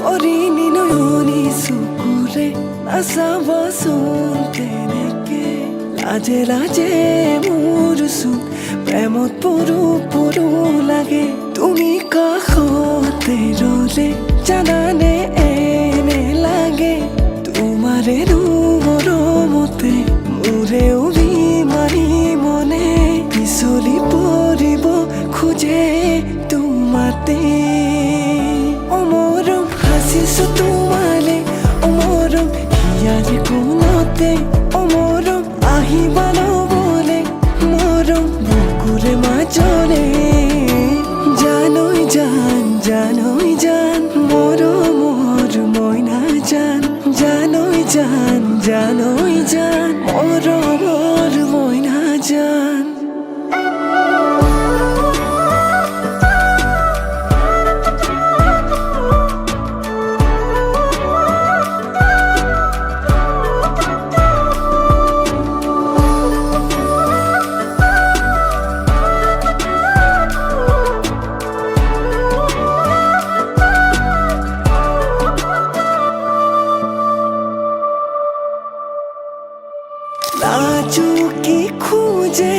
어린이 너연이 수구레 나사와 손테네게 라제 라제 모르수 প্রেমত পড়ু পড়ু লাগে তুমি কাষতে ৰলে জানানে এনে লাগে তোমাৰে মৰমতে মোৰেও বিমাৰী মনে পিছলি পৰিব খোজে তোমাতে অমৰম হাসিছো তোমালে অমৰম হিয়াৰে কোনতে অমৰম আহিবা নবলে মৰম বুকুৰে মাজৰে জানৈ জান মৰমৰ মইনা জান জানৈ জান মৰমৰ মইনা জান নাচুকি খুঁজে